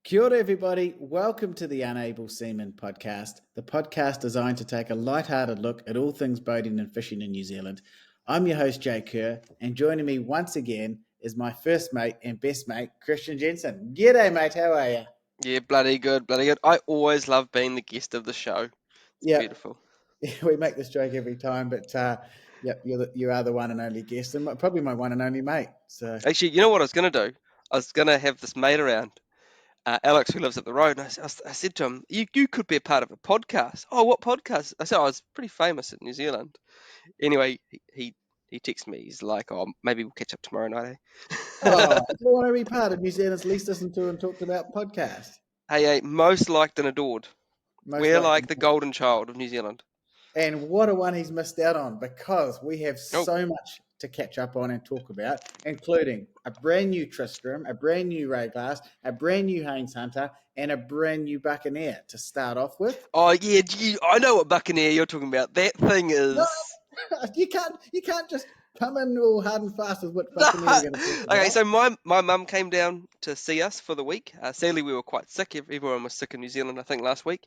Kia ora, everybody. Welcome to the Unable Seaman podcast, the podcast designed to take a light-hearted look at all things boating and fishing in New Zealand. I'm your host, Jay Kerr, and joining me once again is my first mate and best mate, Christian Jensen. G'day, mate. How are you? Yeah, bloody good, bloody good. I always love being the guest of the show. It's beautiful. We make this joke every time, but you are the one and only guest, and probably my one and only mate. So Actually, you know what I was going to do? I was going to have this mate around, Alex, who lives up the road, and I said to him, you could be a part of a podcast. Oh, what podcast? I said, I was pretty famous in New Zealand. Anyway, he texted me. He's like, oh, maybe we'll catch up tomorrow night, oh, eh? do you want to be part of New Zealand's least listened to and talked about podcast? Hey, most liked and adored. Most We're likely. like the golden child of New Zealand. And what a one he's missed out on, because we have Oh. so much to catch up on and talk about, including a brand new Tristram, a brand new Rayglass, a brand new Haines Hunter, and a brand new Buccaneer to start off with. Oh, yeah, I know what Buccaneer you're talking about. That thing is... No, you can't just come in all hard and fast with what Buccaneer we're going to talk about. Okay, so my mum came down to see us for the week. Sadly, we were quite sick. Everyone was sick in New Zealand, I think, last week.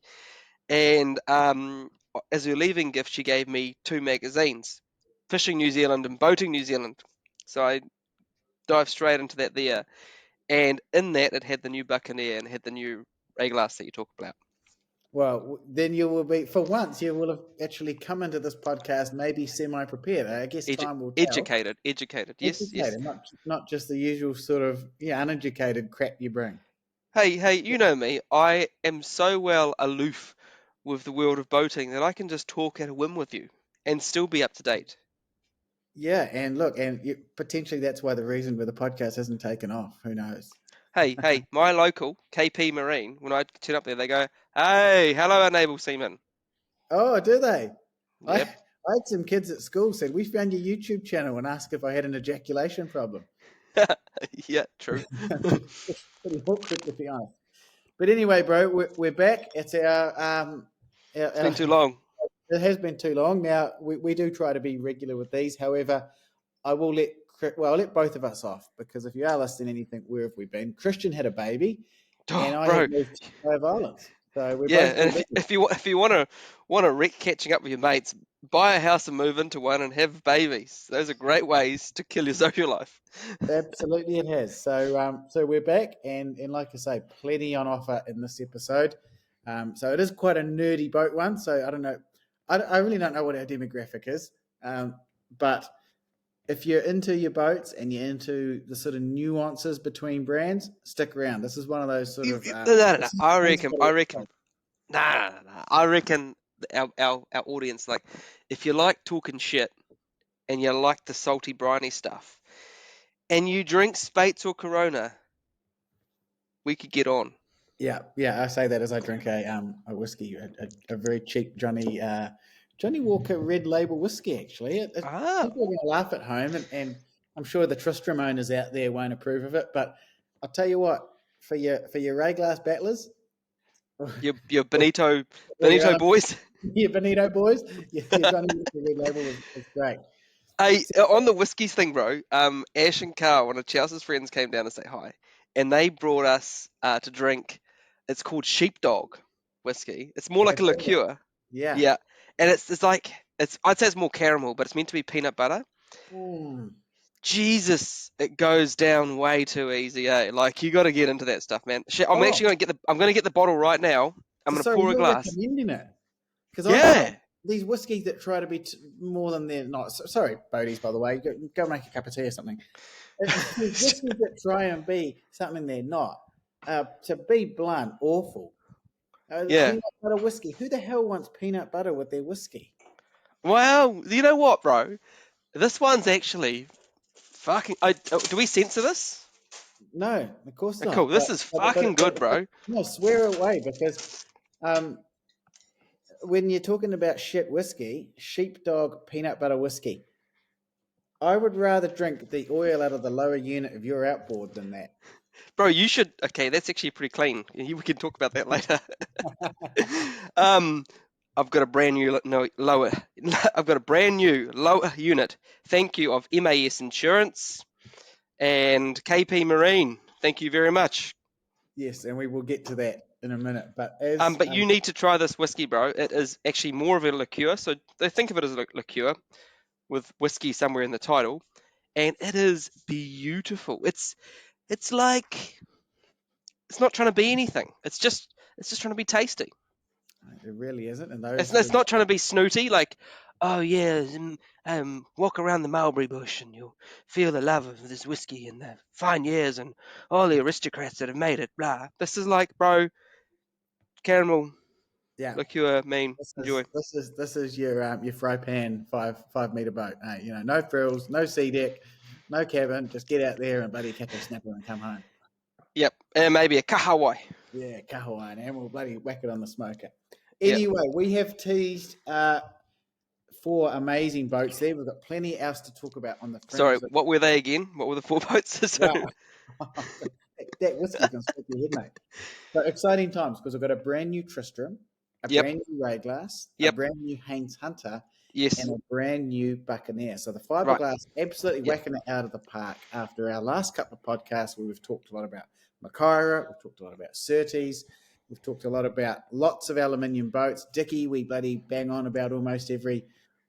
And as we were leaving gift, she gave me 2 magazines, Fishing New Zealand and Boating New Zealand. So I dived straight into that there. And in that, it had the new Buccaneer and had the new Rayglass that you talk about. Well, then you will be, for once, you will have actually come into this podcast maybe semi-prepared. I guess time will tell. Educated, yes. Not just the usual sort of uneducated crap you bring. Hey, you know me. I am so well aloof with the world of boating that I can just talk at a whim with you and still be up to date. Yeah, and look, potentially that's why the reason where the podcast hasn't taken off. Who knows? Hey, my local, KP Marine, when I turn up there, they go, hey, hello, Unable Seaman. Oh, do they? Yep. I had some kids at school said, we found your YouTube channel and asked if I had an ejaculation problem. Yeah, true. Pretty awkward, to be honest. But anyway, bro, we're back. It's It's been too long. It has been too long. Now, we do try to be regular with these. However, I'll let both of us off, because if you are listening to anything, where have we been? Christian had a baby, and I have moved to Five Islands. So we're and if you want to wreck catching up with your mates, buy a house and move into one and have babies. Those are great ways to kill your social life. Absolutely, it has. So we're back, and like I say, plenty on offer in this episode. So it is quite a nerdy boat one. So I don't know. I really don't know what our demographic is, but if you're into your boats and you're into the sort of nuances between brands, stick around. This is one of those sort of. No. I reckon. Nah. I reckon our audience, like, if you like talking shit and you like the salty, briny stuff, and you drink Spates or Corona, we could get on. Yeah. I say that as I drink a whiskey, a very cheap Johnny Walker Red Label whiskey. Actually, people are going to laugh at home, and I'm sure the Tristram owners out there won't approve of it. But I'll tell you what, for your Rayglass battlers, your Benito boys. Yeah, Benito boys. Yeah, Johnny Walker Red Label was great. Hey, on the whiskies thing, bro, Ash and Carl, one of Chelsea's friends, came down to say hi, and they brought us to drink. It's called Sheepdog whiskey. It's more like a liqueur. Yeah. And it's like, I'd say it's more caramel, but it's meant to be peanut butter. Jesus, it goes down way too easy, eh? Like, you got to get into that stuff, man. I'm actually going to get the bottle right now. I'm going to pour a glass. Recommending it, because these whiskeys that try to be more than they're not. Sorry, boaties, by the way. Go make a cup of tea or something. Whiskeys that try and be something they're not. To be blunt, awful. Peanut butter whiskey. Who the hell wants peanut butter with their whiskey? Well, you know what, bro? This one's actually fucking. Do we censor this? No, of course not. Cool. This is fucking good, bro. No, swear away, because when you're talking about shit whiskey, Sheepdog peanut butter whiskey, I would rather drink the oil out of the lower unit of your outboard than that. Bro, you should. Okay, that's actually pretty clean. We can talk about that later. I've got a brand new lower. I've got a brand new lower unit. Thank you of MAS Insurance and KP Marine. Thank you very much. Yes, and we will get to that in a minute. But as But you need to try this whiskey, bro. It is actually more of a liqueur. So they think of it as a liqueur with whiskey somewhere in the title, and it is beautiful. It's like it's not trying to be anything. It's just trying to be tasty. it really isn't, and It's not trying to be snooty. Like, oh yeah, walk around the mulberry bush and you'll feel the love of this whiskey and the fine years and all the aristocrats that have made it. Blah. This is like, bro, caramel yeah. liqueur. Mean This enjoy. is your fry pan 5 meter boat. No frills, no sea deck, no cabin. Just get out there and bloody catch a snapper and come home. Yep, and maybe a kahawai. Yeah, kahawai, and we'll bloody whack it on the smoker. Yep. Anyway, we have teased 4 amazing boats there. We've got plenty else to talk about on the Sorry, fringes. what were they again? What were the four boats? So, Wow, that whiskey's gonna smoke your head, mate. So exciting times because I've got a brand new Tristram, a yep, brand new Rayglass, a yep, brand new Haines Hunter, and yes, a brand new Buccaneer. So the right, Fibreglass absolutely yep. whacking it out of the park after our last couple of podcasts where we've talked a lot about Macaira, we've talked a lot about Surtees, we've talked a lot about lots of aluminium boats. Dicky, we bloody bang on about almost every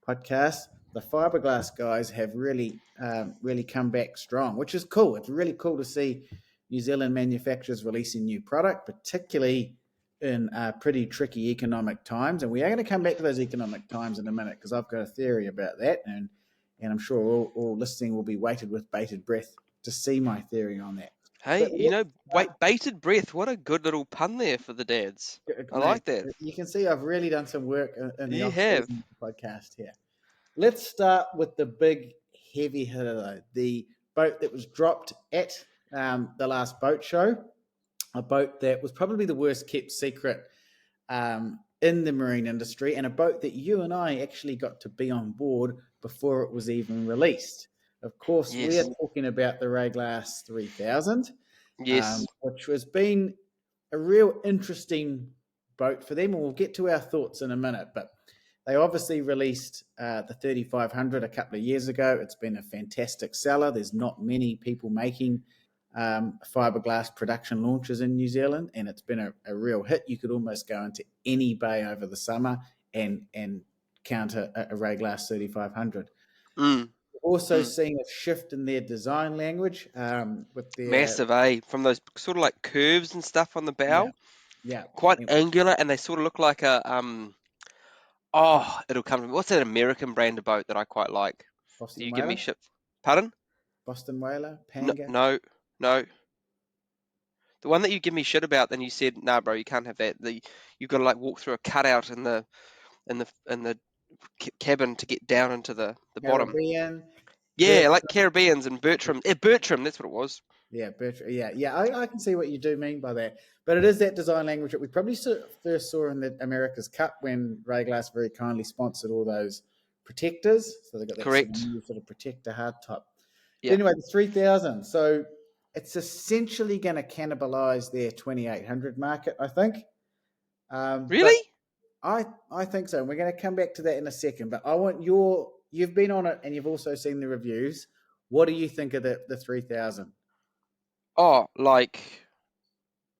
podcast. The Fibreglass guys have really come back strong, which is cool. It's really cool to see New Zealand manufacturers releasing new product, particularly in pretty tricky economic times. And we are going to come back to those economic times in a minute because I've got a theory about that. And I'm sure all listening will be waited with bated breath to see my theory on that. Hey, But let's wait, bated breath. What a good little pun there for the dads. I mate, like that. you can see I've really done some work in the You off have. season podcast here. Let's start with the big heavy hitter, though. The boat that was dropped at the last boat show, a boat that was probably the worst kept secret in the marine industry, and a boat that you and I actually got to be on board before it was even released. Of course, we are Yes. talking about the Rayglass 3000, Yes. which has been a real interesting boat for them, and we'll get to our thoughts in a minute. But they obviously released the 3500 a couple of years ago. It's been a fantastic seller. There's not many people making fiberglass production launches in New Zealand, and it's been a real hit. You could almost go into any bay over the summer and count a Rayglass 3500. Mm, Also mm. seeing a shift in their design language with their Massive, eh? From those sort of like curves and stuff on the yeah bow, yeah quite angular, and they sort of look like a Oh, it'll come from what's that American brand of boat that I quite like? Do Boston you give me Whaler, shit? Pardon? Boston Whaler, No, Panga. no, no. The one that you give me shit about, then you said, "Nah, bro, you can't have that." You've got to like walk through a cutout in the cabin to get down into the bottom. Caribbean, Yeah, like Bertram. Caribbeans and Bertram. Yeah, Bertram, that's what it was. Yeah, Bertram. Yeah. I can see what you do mean by that. But it is that design language that we probably first saw in the America's Cup when Rayglass very kindly sponsored all those protectors. So they got that sort of Correct. new sort of protector hardtop. But Yeah. anyway, the 3000. So it's essentially going to cannibalize their 2800 market, I think. But Really? I think so. And we're going to come back to that in a second. But you've been on it and you've also seen the reviews. What do you think of the 3000? Oh, like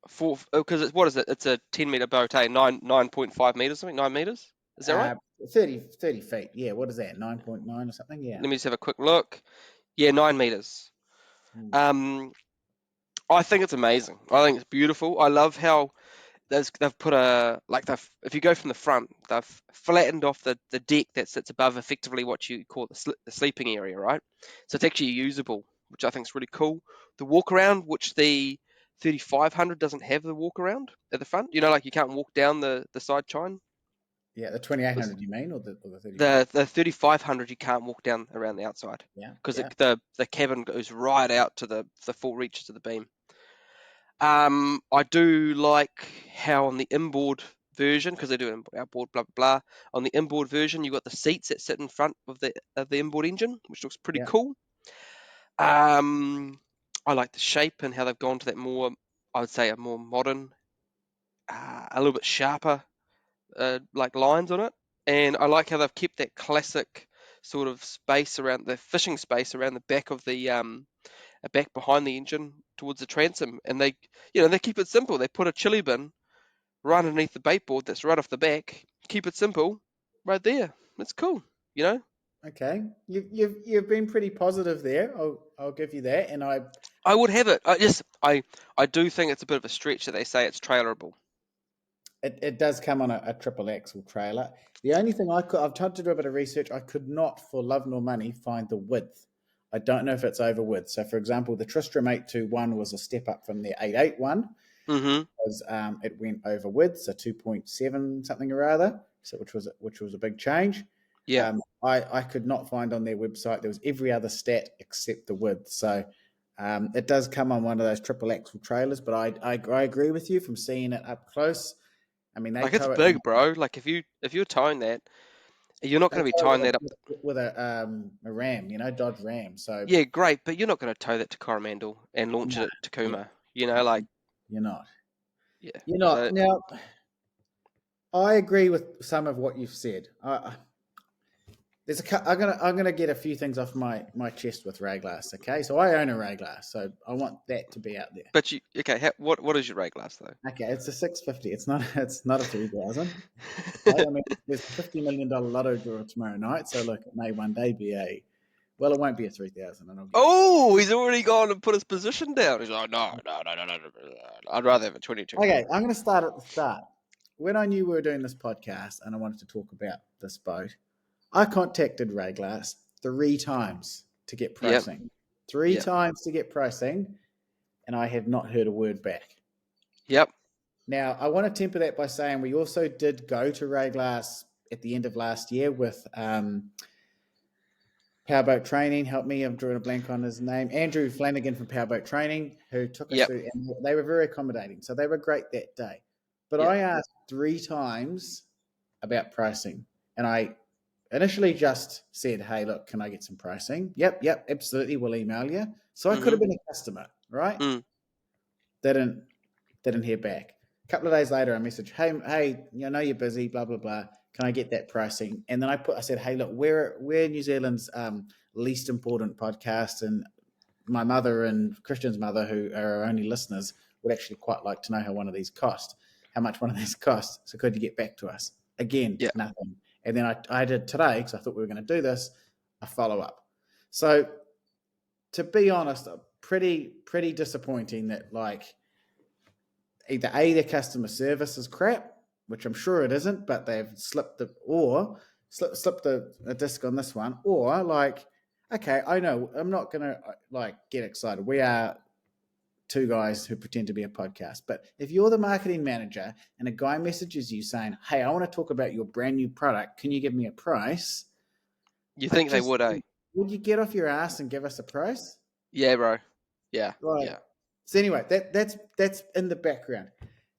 four because it's what is it? It's a 10 meter boat, eh? 9.5 meters, something 9 meters. Is that right? Uh, 30 feet. Yeah, what is that? 9.9 or something? Yeah. Let me just have a quick look. Yeah, 9 meters. Hmm. Um, I think it's amazing. I think it's beautiful. I love how they've put a like they've if you go from the front, they've flattened off the deck that sits above effectively what you call the sleeping area, right? So it's actually usable, which I think is really cool. The walk around, which the 3500 doesn't have the walk around at the front. Like you can't walk down the side chine. Yeah, the Was 2800 you mean, or the 35? the 3500 you can't walk down around the outside Yeah, because yeah, the cabin goes right out to the full reaches of the beam. I do like how on the inboard version, because they do an outboard, blah blah blah. On the inboard version, you've got the seats that sit in front of the inboard engine, which looks pretty yeah, cool. Um, I like the shape and how they've gone to that more, I would say, a more modern, a little bit sharper, like lines on it. And I like how they've kept that classic sort of space around the fishing space around the back of the back behind the engine towards the transom, and they keep it simple. They put a chili bin right underneath the bait board that's right off the back. Keep it simple, right there. It's cool, you know. Okay, you've been pretty positive there. I'll give you that, and I would have it. I do think it's a bit of a stretch that they say it's trailerable. it does come on a triple axle trailer. The only thing I've tried to do a bit of research. I could not, for love nor money, find the width. I don't know if it's over width. So, for example, the Tristram 821 was a step up from the 881 Mm-hmm. because it went over width, so 2.7 something or other, so which was a big change. Yeah. I could not find on their website. There was every other stat except the width. So it does come on one of those triple axle trailers, but I agree with you from seeing it up close. I mean, they Like it's tow it. big, bro. Like if you're towing that, you're not They going to be tow it towing that up. with a Ram, Dodge Ram. So Yeah, great, but you're not going to tow that to Coromandel and launch no, it at you, Takuma. Like you're not. yeah. You're not. So, Now, I agree with some of what you've said. I'm gonna get a few things off my chest with Rayglass. Okay, so I own a Rayglass, so I want that to be out there. but okay. What is your Rayglass though? Okay, it's a 650. It's not a 3,000. Okay, I mean, there's a $50 million lotto draw tomorrow night, so look, it may one day be it won't be a 3,000, and I'll get to that. Oh, he's already gone and put his position down. He's like, no, no, no, no, no, no, no. I'd rather have a 2200. Okay, I'm going to start at the start. When I knew we were doing this podcast and I wanted to talk about this boat, I contacted Rayglass 3 times to get Yep, pricing. Three yep, times to get pricing, and I have not heard a word back. yep, Now, I want to temper that by saying we also did go to Rayglass at the end of last year with Powerboat Training. Help me, I'm drawing a blank on his name. Andrew Flanagan from Powerboat Training, who took us yep. through, and they were very accommodating. So they were great that day. But Yeah. I asked 3 times about pricing, and I initially just said, "Hey, look, can I get some pricing?" Yep, absolutely. We'll email you. So I could Mm-hmm. have been a customer, right? Mm. Didn't hear back. A couple of days later, I messaged, "Hey, I know you're busy. Blah blah blah. Can I get that pricing?" And then I said, "Hey, look, we're New Zealand's least important podcast, and my mother and Christian's mother, who are our only listeners, would actually quite like to know how much one of these costs. So could you get back to us?" Again, Yeah. nothing. And then I did today, because I thought we were going to do this, a follow up. So to be honest, pretty disappointing that either the customer service is crap, which I'm sure it isn't, but they've slipped the disc on this one, or okay, I know I'm not gonna get excited. We are two guys who pretend to be a podcast, but if you're the marketing manager and a guy messages you saying, "Hey, I want to talk about your brand new product. Can you give me a price?" You I think they just would, eh? Would you get off your ass and give us a price? Yeah, bro. Yeah, Right. yeah. So anyway, that's in the background.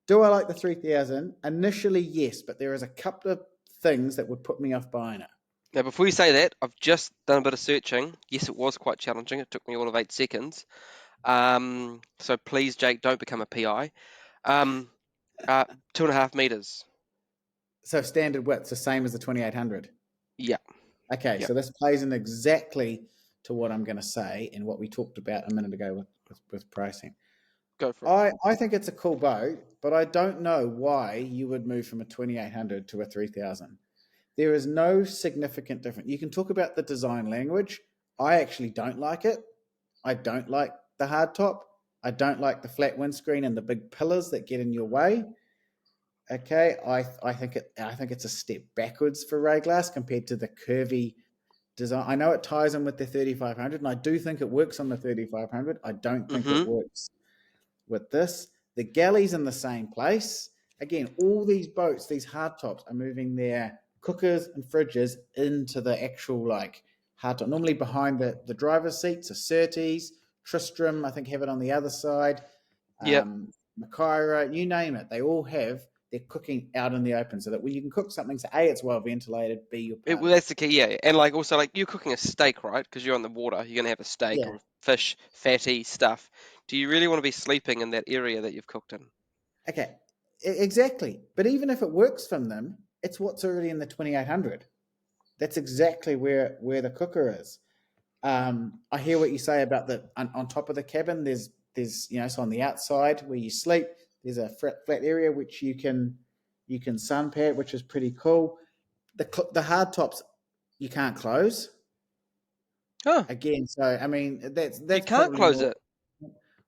Do I like the 3,000? Initially, yes, but there is a couple of things that would put me off buying it. Now, before you say that, I've just done a bit of searching. Yes, it was quite challenging. It took me all of 8 seconds. So please, Jake, don't become a PI. Um, 2.5 meters. So standard width's the same as the 2,800. Yeah, Okay, yeah. so this plays in exactly to what I'm going to say and what we talked about a minute ago with pricing. Go for it. I think it's a cool boat, but I don't know why you would move from a 2,800 to a 3,000. There is no significant difference. You can talk about the design language. I actually don't like it. I don't like the hard top. I don't like the flat windscreen and the big pillars that get in your way. Okay, I think it's a step backwards for Rayglass compared to the curvy design. I know it ties in with the 3,500, and I do think it works on the 3,500. I don't think it Mm-hmm. works with this. The galley's in the same place. Again, all these boats, these hardtops, are moving their cookers and fridges into the actual hardtop. Normally behind the driver's seats are Surtees, Tristram, I think have it on the other side, Yep. Macaira, you name it. They all have their cooking out in the open so that when you can cook something, so A, it's well ventilated, B, you're part Well, of it. that's the key, yeah. And also you're cooking a steak, right? Because you're on the water. You're gonna have a steak Yeah. or fish, fatty stuff. Do you really want to be sleeping in that area that you've cooked in? Okay. Exactly. But even if it works from them, it's what's already in the 2,800. That's exactly where the cooker is. I hear what you say about on top of the cabin. There's there's so on the outside where you sleep, there's a flat area which you can sun pad, which is pretty cool. The hard tops you can't close Oh, again. So I mean you that's can't probably close more. it.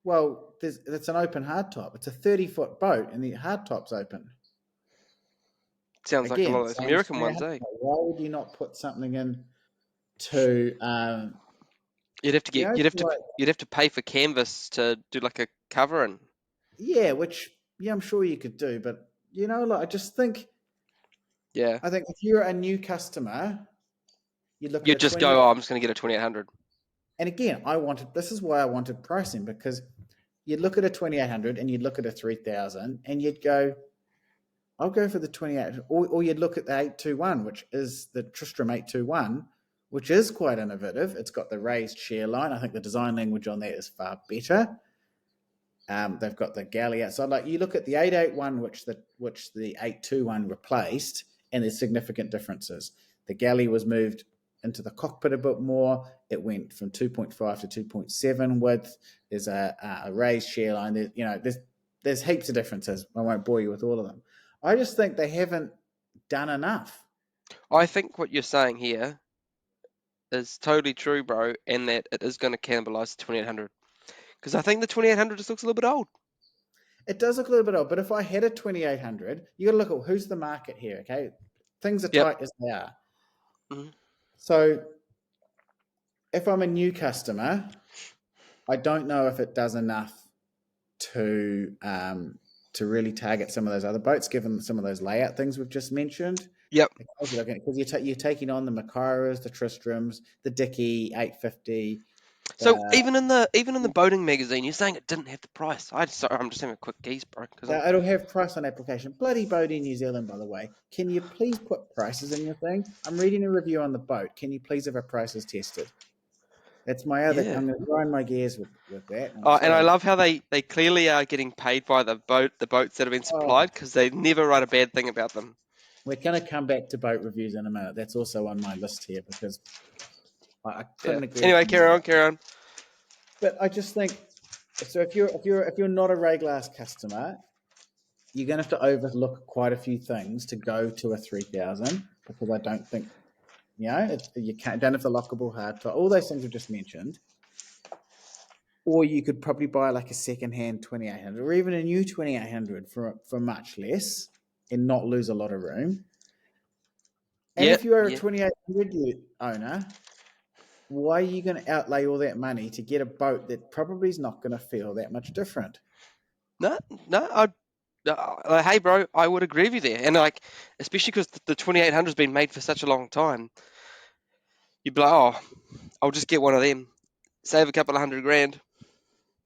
Well, it's an open hardtop. It's a 30-foot boat, and the hardtop's open. Sounds like a lot Again, of those same as American 28. ones, eh? Why would you not put something in to You'd have to you get know to like you'd have to pay for canvas to do like a covering. yeah, which I'm sure you could do, but like Yeah, I think if you're a new customer, you look at you'd a just 28. go, oh, I'm just going to get a 2800. And again, this is why I wanted pricing, because you'd look at a 2800 and you'd look at a 3000 and you'd go, I'll go for the 28, or you'd look at the 821, which is the Tristram 821, which is quite innovative. It's got the raised shear line. I think the design language on that is far better. They've got the galley outside. Like you look at the 881, which the 821 replaced, and there's significant differences. The galley was moved into the cockpit a bit more. It went from 2.5 to 2.7 width. There's a raised shear line. There's heaps of differences. I won't bore you with all of them. I just think they haven't done enough. I think what you're saying here is totally true, bro, and that it is going to cannibalize the 2800. Because I think the 2800 just looks a little bit old. It does look a little bit old, but if I had a 2800, you got to look at who's the market here, okay? Things are Yep. tight as they are. Mhm. So if I'm a new customer, I don't know if it does enough to really target some of those other boats, given some of those layout things we've just mentioned. Yep. Because you're taking on the Macaras, the Tristrams, the Dickey 850. So even in the boating magazine, you're saying it didn't have the price. I'm just having a quick gaze, bro. Because It'll have price on application. Bloody boat in New Zealand, by the way. Can you please put prices in your thing? I'm reading a review on the boat. Can you please have our prices tested? That's my other. yeah. I'm going to grind my gears with that. I'm And I sorry. love how they clearly are getting paid by the boats that have been Oh, supplied because they never write a bad thing about them. we're going to come back to boat reviews in a minute. That's also on my list here because I Yeah. couldn't agree with Anyway, you more. carry on. But I just think so. If you're not a Rayglass customer, you're going to have to overlook quite a few things to go to a 3000 because I don't think you don't have the lockable hardtop, all those things we've just mentioned. Or you could probably buy like a second-hand 2800 or even a new 2800 for much less and not lose a lot of room. And Yeah, if you're a yeah. 2800 owner, why are you going to outlay all that money to get a boat that probably is not going to feel that much different? No, no. Hey, bro, I would agree with you there, and like, especially because the 2800 has been made for such a long time. You'd be like, oh, I'll just get one of them, save a couple of $100,000.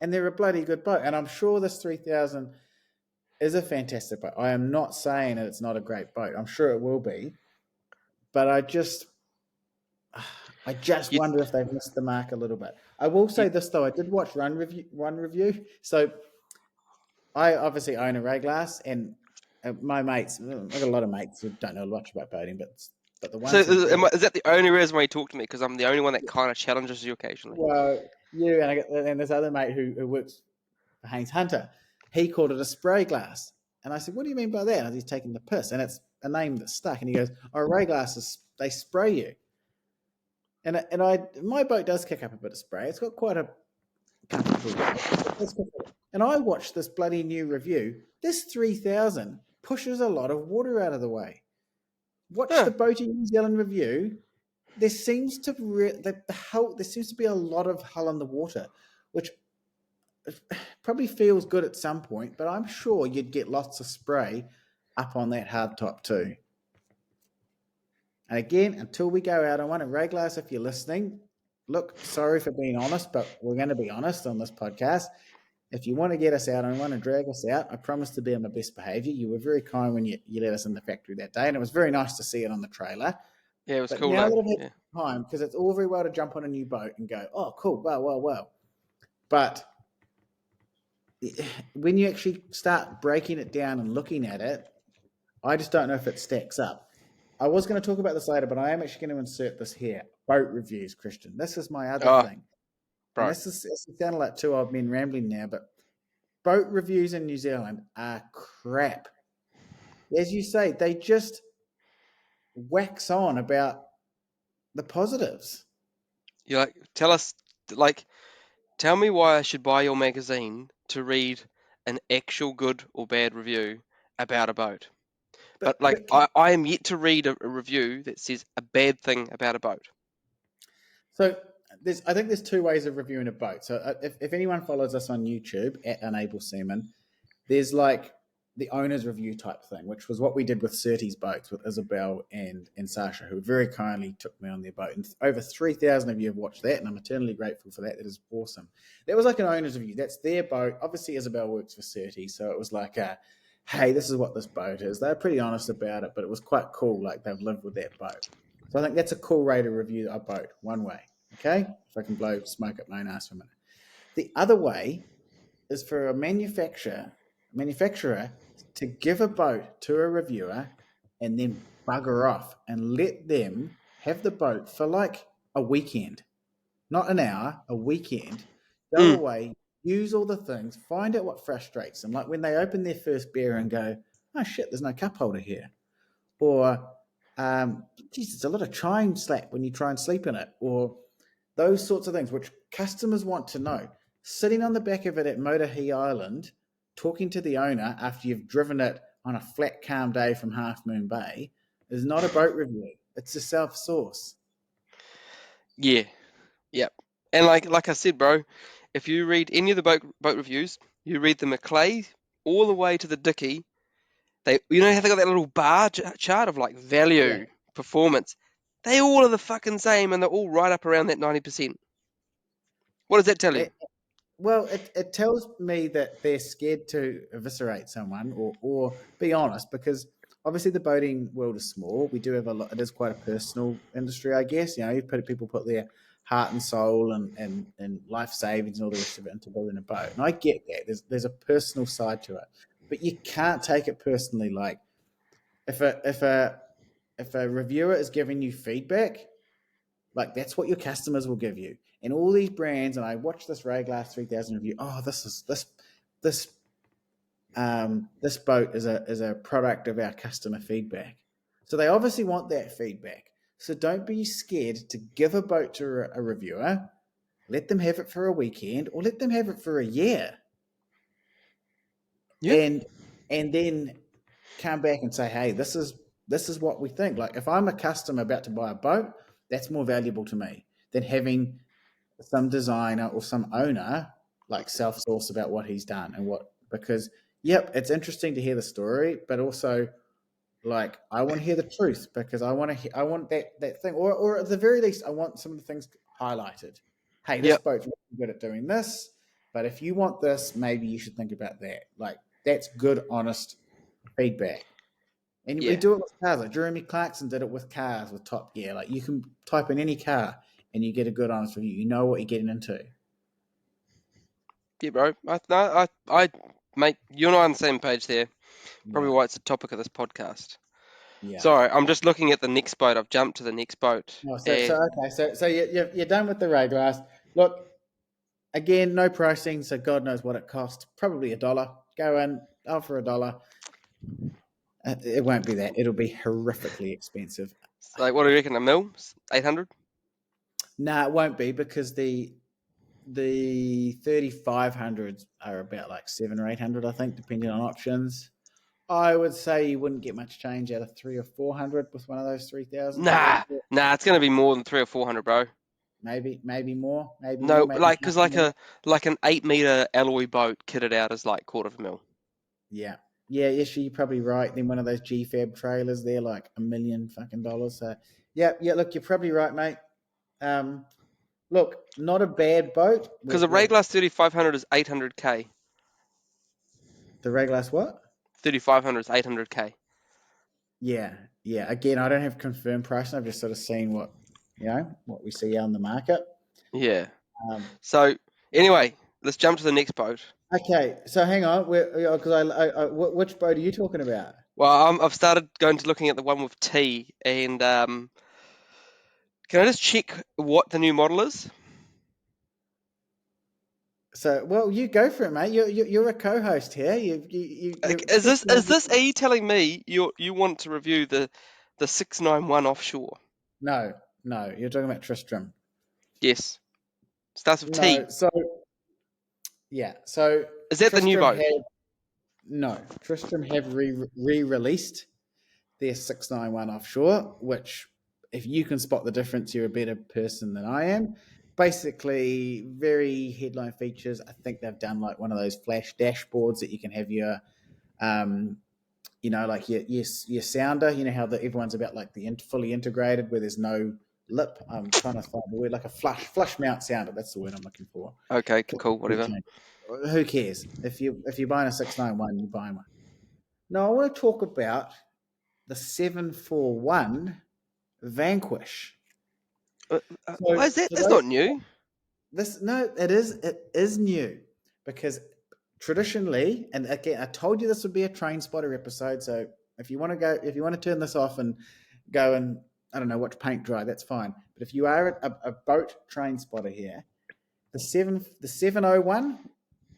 And they're a bloody good boat. And I'm sure this 3000 is a fantastic boat. I am not saying that it's not a great boat. I'm sure it will be. But I just You, wonder if they've missed the mark a little bit. I will you, say this though, I did watch Run Review. So I obviously own a Rayglass, and my mates, I've got a lot of mates who don't know much about boating, but the so ones who do, is that the only reason why you talk to me? Because I'm the only one that kind of challenges you occasionally. well, you and this other mate who works for Haines Hunter, he called it a spray glass, and I said, "What do you mean by that?" And he's taking the piss, and it's a name that stuck. And he goes, "Oh, Rayglasses, they spray you." And my boat does kick up a bit of spray. It's got quite a comfortable ride. And I watched this bloody new review. This 3000 pushes a lot of water out of the way. Watch Huh. the Boating New Zealand review. There seems to there seems to be a lot of hull in the water, which probably feels good at some point. But I'm sure you'd get lots of spray up on that hardtop too. And again, until we go out on one, and Rayglass, if you're listening, look, sorry for being honest, but we're going to be honest on this podcast. If you want to get us out on one and drag us out, I promise to be on my best behaviour. You were very kind when you let us in the factory that day, and it was very nice to see it on the trailer. Yeah, it was But cool, now though. that I've Yeah. had time, because it's all very well to jump on a new boat and go, oh, cool, wow. But when you actually start breaking it down and looking at it, I just don't know if it stacks up. I was going to talk about this later, but I am actually going to insert this here. Boat reviews, Christian. This is my other Oh, thing. and bro. this is sounding like two old men rambling now, but boat reviews in New Zealand are crap. As you say, they just wax on about the positives. You're like, tell us, like, tell me why I should buy your magazine to read an actual good or bad review about a boat. But like, But I am yet to read a review that says a bad thing about a boat. so I think there's two ways of reviewing a boat. So if anyone follows us on YouTube at Unable Seaman, there's like the owner's review type thing, which was what we did with Surtees boats with Isabel and Sasha, who very kindly took me on their boat. And over 3,000 of you have watched that, and I'm eternally grateful for that. That is awesome. That was like an owner's review. That's their boat. Obviously, Isabel works for Surtees, so it was like hey, this is what this boat is. They're pretty honest about it, but it was quite cool. Like they've lived with that boat. So I think that's a cool way to review a boat, one way. Okay? If I can blow smoke up my own ass for a minute. The other way is for a manufacturer to give a boat to a reviewer and then bugger off and let them have the boat for like a weekend, not an hour, a weekend. Go Mm, away, use all the things, find out what frustrates them. Like when they open their first beer and go, oh shit, there's no cup holder here. Or, geez, it's a lot of chime slap when you try and sleep in it. Or those sorts of things, which customers want to know. Sitting on the back of it at Motorhea Island, talking to the owner after you've driven it on a flat, calm day from Half Moon Bay is not a boat review. It's a self source. yeah, yep. And like I said, bro, if you read any of the boat reviews, you read the Maclay all the way to the Dicky. How they got that little bar chart of like Yeah. value, performance. They all are the fucking same, and they're all right up around that 90%. What does that tell you? It, well, it tells me that they're scared to eviscerate someone or be honest because obviously the boating world is small. We do have a lot, it is quite a personal industry, I guess. You know, people put their heart and soul and life savings and all the rest of it into building a boat. And I get that. There's a personal side to it. But you can't take it personally. Like if a reviewer is giving you feedback, like that's what your customers will give you. And all these brands, and I watched this Rayglass 3000 review. Oh, this this boat is a product of our customer feedback. So they obviously want that feedback. So don't be scared to give a boat to a reviewer. Let them have it for a weekend, or let them have it for a year, Yeah, and then come back and say, hey, this is what we think. Like if I'm a customer about to buy a boat, that's more valuable to me than having some designer or some owner like self-source about what he's done and what because yep, it's interesting to hear the story, but also like I want to hear the truth because I want that thing or at the very least I want some of the things highlighted. Hey, this yep, boat's really good at doing this, but if you want this, maybe you should think about that. Like that's good, honest feedback. And we yeah, do it with cars. Like Jeremy Clarkson did it with cars with Top Gear. Like you can type in any car and you get a good honest review. You know what you're getting into. yeah, bro. Mate, you and I are on the same page there. Probably Yeah, why it's the topic of this podcast. yeah. Sorry, I'm just looking at the next boat. I've jumped to the next boat, No, so and okay, so you're done with the Rayglass. Look, again, no pricing, so God knows what it cost. Probably $1. Go in, offer $1. It won't be that. It'll be horrifically expensive. like, what do you reckon? A mil? 800? No, it won't be because the 3500s are about like 700 or 800, I think, depending on options. I would say you wouldn't get much change out of 300 or 400 with one of those 3000s. I would have Nah, thought nah. It's gonna be more than 300 or 400, bro. maybe more, No, maybe like, cause nothing. like an 8 meter alloy boat kitted out is like quarter of a mil. Yeah. Yeah, yes, you're probably right. Then one of those GFAB trailers, they're like $1 million fucking dollars. So yeah, look, you're probably right, mate. Um, look, not a bad boat. Because a Rayglass 3500 is 800k. The Reglas what? 3500 is 800k. Yeah, yeah. Again, I don't have confirmed pricing. I've just sort of seen what we see out in the market. Yeah. Um, So anyway, let's jump to the next boat. okay, so hang on, because which boat are you talking about? Well, I've started going to looking at the one with T, and can I just check what the new model is? So, well, you go for it, mate. You're a co-host here. You're Is this? Are you telling me you want to review the 691 offshore? no, no. You're talking about Tristram. Yes. Starts with No. T. So yeah. So Is that the new Tristram boat? had no. Tristram have re-released their 691 offshore, which if you can spot the difference, you're a better person than I am. Basically, very headline features. I think they've done like one of those flash dashboards that you can have your um, like your sounder. You know how everyone's about like the fully integrated where there's no lip. I'm trying to find the word like a flush mount sounder. That's the word I'm looking for. Okay, cool, whatever. Who cares if you're buying a 691, you buy one. No, I want to talk about the 741 Vanquish. Why So is that? for That's those not new. this no, it is new because traditionally, and again, I told you this would be a train spotter episode. So if you want to turn this off and go and I don't know watch paint dry, that's fine. But if you are a boat train spotter here, the 701,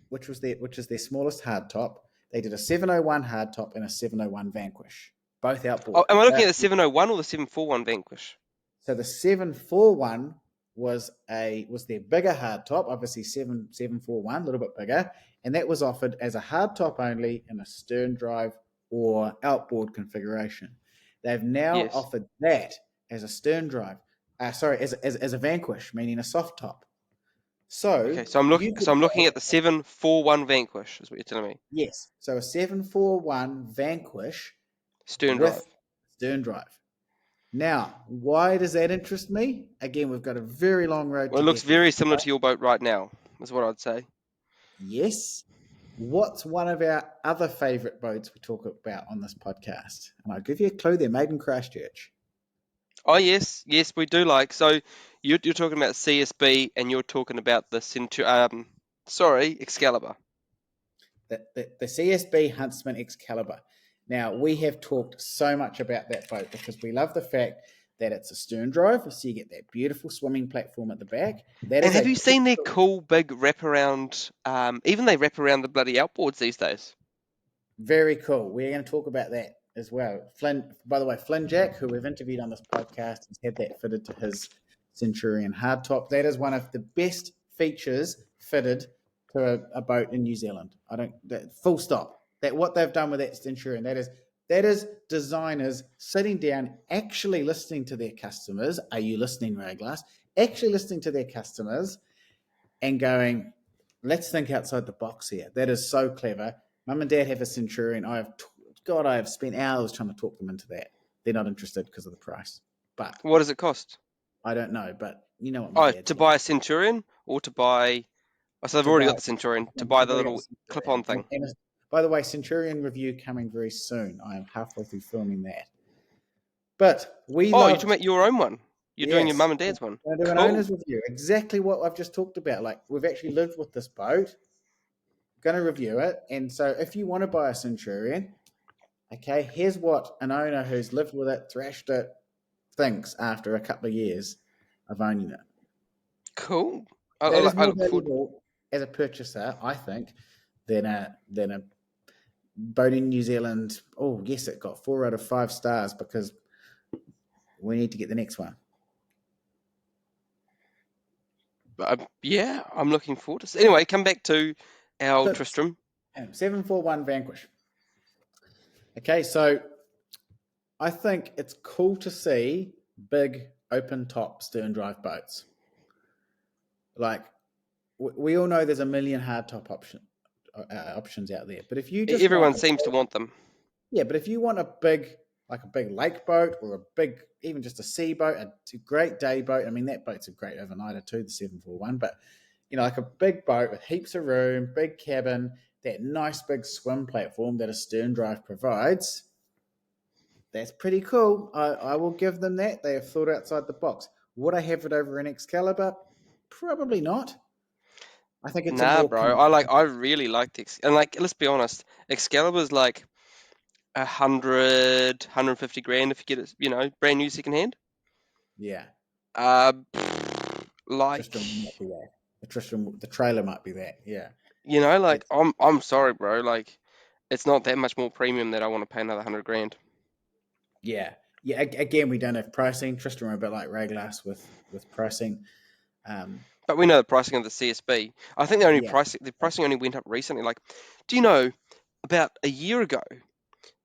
which is their smallest hardtop, they did a 701 hardtop and a 701 Vanquish, both Oh, outboard. am I looking at the 701 or the 741 Vanquish? So the 741 was their bigger hardtop, obviously 741, a little bit bigger, and that was offered as a hardtop only in a stern drive or outboard configuration. They've now Yes. offered that as a stern drive, as a Vanquish, meaning a soft top. So Okay, so I'm looking. you could So I'm looking have, at the 741 Vanquish. Is what you're telling me. yes, so a 741 Vanquish Stern drive. with stern drive. Now, why does that interest me? Again, we've got a very long road Well, to it looks get there. very similar to your boat right now. Is what I'd say. Yes. What's one of our other favourite boats we talk about on this podcast? And I'll give you a clue, they're made in Christchurch. Oh yes, yes, we do like. So you're talking about CSB, and you're talking about the Excalibur. The CSB Huntsman Excalibur. Now, we have talked so much about that boat because we love the fact that it's a stern drive, so you get that beautiful swimming platform at the back. That And is have a you seen their typical. cool big wraparound? Even they wrap around the bloody outboards these days. Very cool. We're going to talk about that as well. Flynn, by the way, Flynn Jack, who we've interviewed on this podcast, has had that fitted to his Centurion hardtop. That is one of the best features fitted to a boat in New Zealand. I don't full stop. That what they've done with that Centurion. That is designers sitting down, actually listening to their customers. Are you listening, Rayglass? Actually listening to their customers and going, let's think outside the box here. That is so clever. Mum and Dad have a Centurion. I have spent hours trying to talk them into that. They're not interested because of the price, but What does it cost? I don't know. But you know what my Oh, dad's to like buy a Centurion or to buy? Oh, so they've to already buy. got the Centurion. To buy They've the already got little the clip-on Centurion. thing. By the way, Centurion review coming very soon. I am halfway through filming that. But we Oh, you're talking loved, about your own one. You're doing your yes, mum and dad's one. going to do an Cool. owner's review. Exactly what I've just talked about. Like we've actually lived with this boat. Going to review it, and so if you want to buy a Centurion, okay, here's what an owner who's lived with it, thrashed it, thinks after a couple of years of owning it. Cool. That is I more look forward. valuable as a purchaser, I think, than a boat in New Zealand. Oh, yes, it got 4 out of 5 stars because we need to get the next one. Yeah, I'm looking forward to. Anyway, come back to our So Tristram. 741 Vanquish. Okay, so I think it's cool to see big open top stern drive boats. Like we all know there's a million hardtop options out there, but if you just want Everyone seems to want them. yeah, but if you want like a big lake boat or a big even just a sea boat, a great day boat. I mean that boat's a great overnighter too, the 741. But like a big boat with heaps of room, big cabin, that nice big swim platform that a stern drive provides. That's pretty cool. I will give them that. They have thought outside the box. Would I have it over an Excalibur? Probably not. I think it's a Nah, more bro. I really like the and like. Let's be honest. Excalibur's like 150 grand if you get it, brand new secondhand. yeah. Uh, Tristram like will not be there. The trailer might be that. Yeah. Like It's, I'm sorry, bro. Like it's not that much more premium that I want to pay another 100 grand. yeah. Yeah. Again, we don't have pricing. Tristram are a bit like Rayglass with pricing. Um, But we know the pricing of the CSB. I think yeah. the pricing only went up recently. Like, do you know about a year ago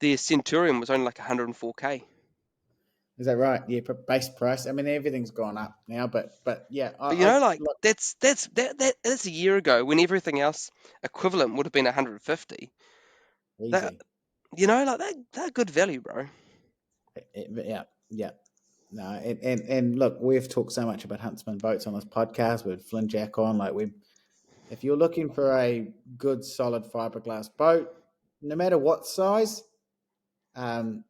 the Centurion was only like 104k. Is that right? Yeah. Base price. I mean, everything's gone up now, but yeah, But I like look that's a year ago when everything else equivalent would have been 150. That easy. like that good value, bro. Yeah. Yeah. No, and look, we've talked so much about Huntsman boats on this podcast with Flynn Jack on. Like we, if you're looking for a good solid fiberglass boat, no matter what size, um,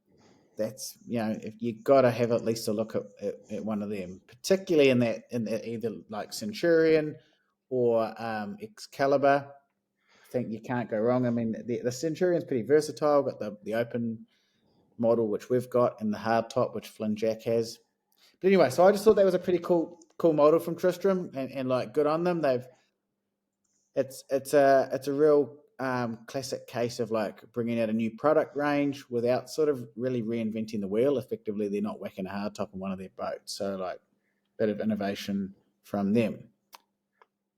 that's if you got to have at least a look at one of them, particularly in either like Centurion or Excalibur. I think you can't go wrong. I mean, the Centurion's pretty versatile. Got the open model which we've got, and the hard top which Flynn Jack has. But anyway, so I just thought that was a pretty cool model from Tristram, and like good on them. It's a real classic case of like bringing out a new product range without sort of really reinventing the wheel. Effectively, they're not whacking a hardtop on one of their boats, so like bit of innovation from them.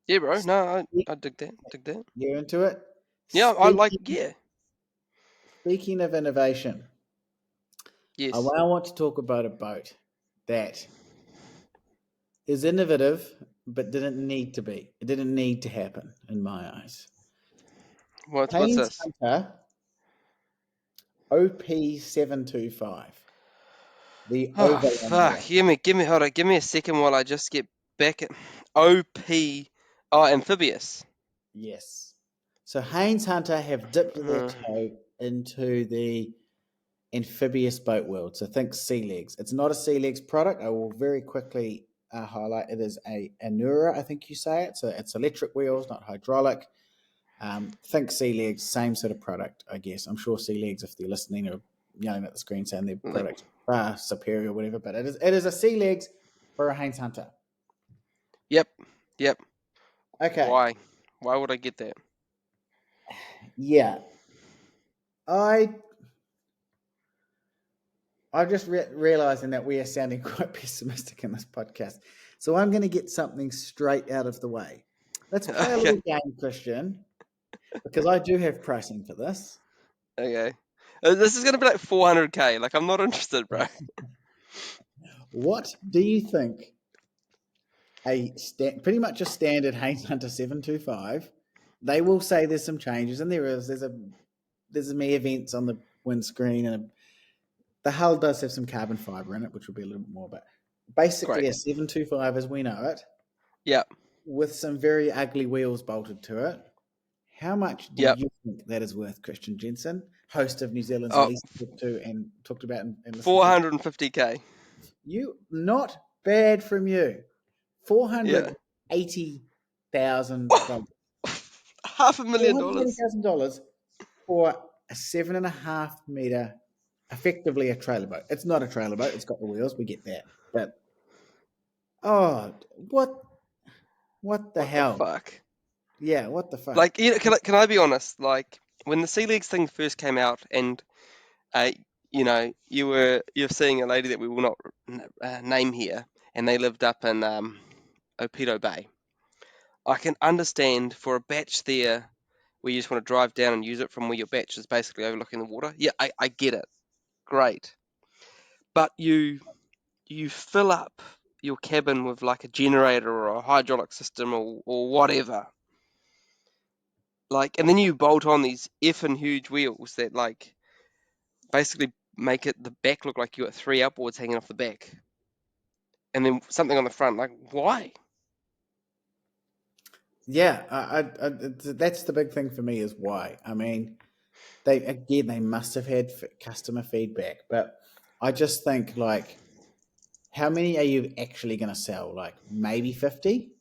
Yeah, bro. No, I dig that. Dig that. You into it? Yeah, I like. Speaking Yeah. speaking of innovation, I Yes. want to talk about a boat that is innovative but didn't need to be. It didn't need to happen in my eyes. What's Haines this? Hunter OP725, the Oh Overland fuck! model. Give me hold on. Give me a second while I just get back at OP. Oh, amphibious. Yes. So Haines Hunter have dipped their Uh, toe into the amphibious boat world. So think sea legs. It's not a sea legs product. I will very quickly highlight it is a Anura, I think you say it. So it's electric wheels, not hydraulic. Think sea legs, same sort of product, I guess. I'm sure sea legs, if they're listening, are yelling at the screen saying their le- product's far superior or whatever. But it is a sea legs for a Haines Hunter. yep. Yep. Okay. Why? Why would I get that? Yeah. I I'm just realizing that we are sounding quite pessimistic in this podcast. So I'm going to get something straight out of the way. Let's play a Okay. little game, Christian, because I do have pricing for this. Okay. This is gonna be like 400k. Like I'm not interested, bro. What do you think pretty much a standard Haines Hunter 725? They will say there's some changes, and there's me events on the windscreen, and the hull does have some carbon fiber in it, which will be a little bit more. But Great. basically, a 725 as we know it, Yep. with some very ugly wheels bolted to it. How much do Yep. you think that is worth, Christian Jensen, host of New Zealand's Oh, least talked to and talked about and listened to? 450k. You not bad from you. Four Yeah. hundred $80,000. Half a Four million hundred eighty dollars. thousand dollars for a 7.5 meter, effectively a trailer boat. It's not a trailer boat. It's got the wheels. We get that. But oh, what the What the hell? fuck? Yeah, what the fuck? Like, can I be honest? Like, when the Sea Leagues thing first came out, and uh, you're seeing a lady that we will not name here, and they lived up in Opedo Bay. I can understand for a batch there where you just want to drive down and use it from where your batch is basically overlooking the water. Yeah, I get it. Great. But you fill up your cabin with like a generator or a hydraulic system or whatever. Like, and then you bolt on these effing huge wheels that like basically make it the back look like you got three outboards hanging off the back, and then something on the front. Like, why? Yeah, that's the big thing for me is why. I mean, they must have had customer feedback, but I just think like, how many are you actually going to sell? Like maybe 50?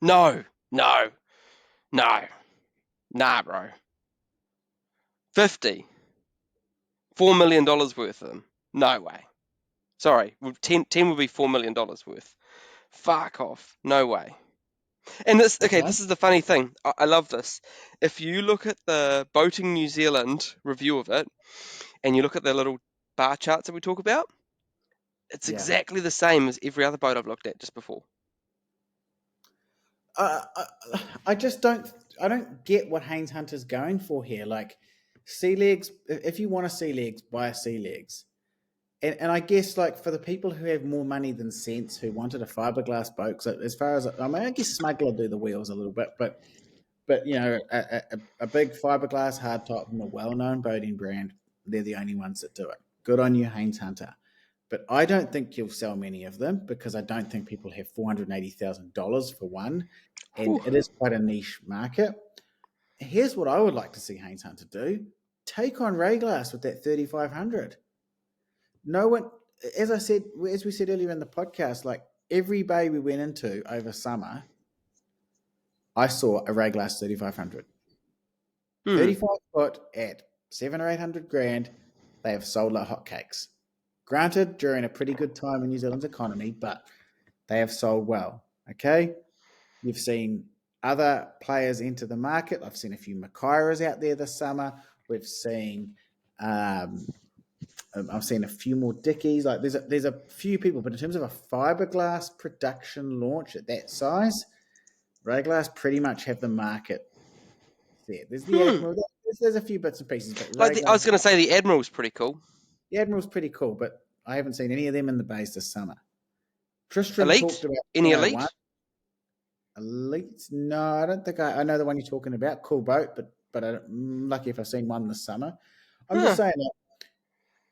No, no, no, nah, bro. 50, $4 million worth of them. No way. Sorry, 10 would be $4 million worth. Fuck off. No way. And this, okay, Okay. this is the funny thing. I love this. If you look at the Boating New Zealand review of it, and you look at the little bar charts that we talk about, it's Yeah. exactly the same as every other boat I've looked at just before. I just don't. I don't get what Haines Hunter's going for here. Like sea legs. If you want a sea legs, buy a sea legs. And I guess like for the people who have more money than sense, who wanted a fiberglass boat. So as far as I mean, I guess Smuggler do the wheels a little bit, but you know, a big fiberglass hardtop from a well-known boating brand, they're the only ones that do it. Good on you, Haines Hunter. But I don't think you'll sell many of them because I don't think people have $480,000 for one, and Whew. it is quite a niche market. Here's what I would like to see Haines Hunter do: take on Rayglass with that 3,500. No one, as I said, as we said earlier in the podcast, like every bay we went into over summer, I saw a Rayglass 3,500. Hmm. 35 foot at seven or 800 grand, they have sold like hotcakes. Granted, during a pretty good time in New Zealand's economy, but they have sold well. Okay. You've seen other players enter the market. I've seen a few Makairas out there this summer. We've seen, um, I've seen a few more Dickies. Like there's a few people, but in terms of a fiberglass production launch at that size, Rayglass pretty much have the market there. There's the Hmm. Admiral. There's a few bits and pieces, but I Rayglass, was going to say the Admiral's pretty cool. the Admiral's pretty cool, but I haven't seen any of them in the bays this summer. Tristram talked Elite? about Any 1001. elite? Elite? No, I don't think I know the one you're talking about. Cool boat, but I'm lucky if I've seen one this summer. I'm just Huh. saying